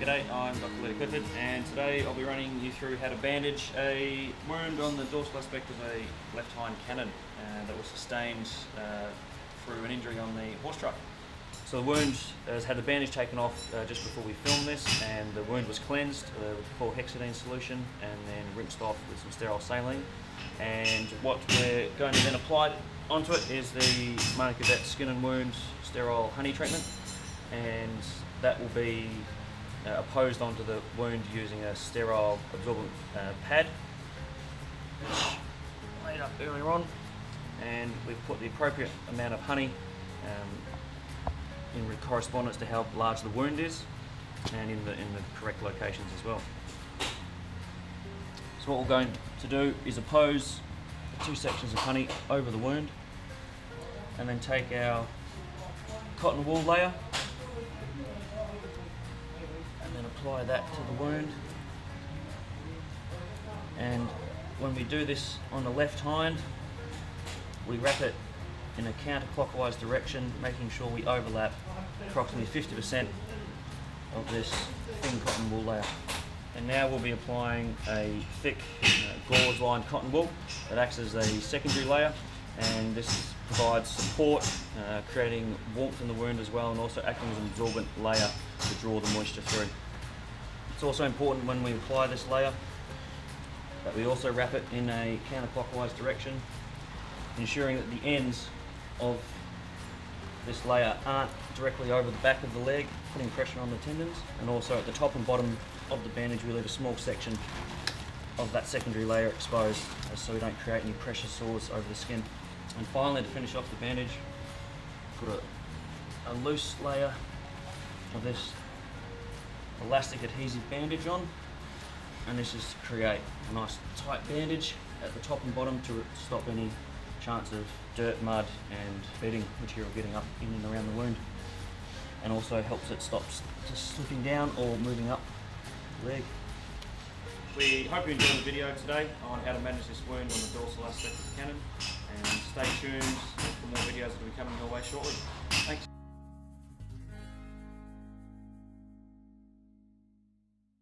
G'day, I'm Dr. Leigh de Clifford, and today I'll be running you through how to bandage a wound on the dorsal aspect of a left hind cannon that was sustained through an injury on the horse truck. So the wound has had the bandage taken off just before we filmed this, and the wound was cleansed with chlorhexidine solution and then rinsed off with some sterile saline. And what we're going to then apply onto it is the Mānuka Vet skin and wound sterile honey treatment, and that will be opposed onto the wound using a sterile absorbent pad, which I laid up earlier on, and we've put the appropriate amount of honey in correspondence to how large the wound is, and in the correct locations as well. So what we're going to do is oppose the two sections of honey over the wound, and then take our cotton wool layer and then apply that to the wound. And when we do this on the left hind, we wrap it in a counterclockwise direction, making sure we overlap approximately 50% of this thin cotton wool layer. And now we'll be applying a thick gauze lined cotton wool that acts as a secondary layer, and this provides support, creating warmth in the wound as well, and also acting as an absorbent layer to draw the moisture through. It's also important when we apply this layer that we also wrap it in a counterclockwise direction, ensuring that the ends of this layer aren't directly over the back of the leg, putting pressure on the tendons. And also at the top and bottom of the bandage we leave a small section of that secondary layer exposed, so we don't create any pressure sores over the skin. And finally, to finish off the bandage, put a loose layer of this elastic adhesive bandage on, and this is to create a nice tight bandage at the top and bottom to stop any chance of dirt, mud and bedding material getting up in and around the wound, and also helps it stop just slipping down or moving up the leg. We hope you enjoyed the video today on how to manage this wound on the dorsal aspect of the cannon, and stay tuned for more videos that will be coming your way shortly. Thanks.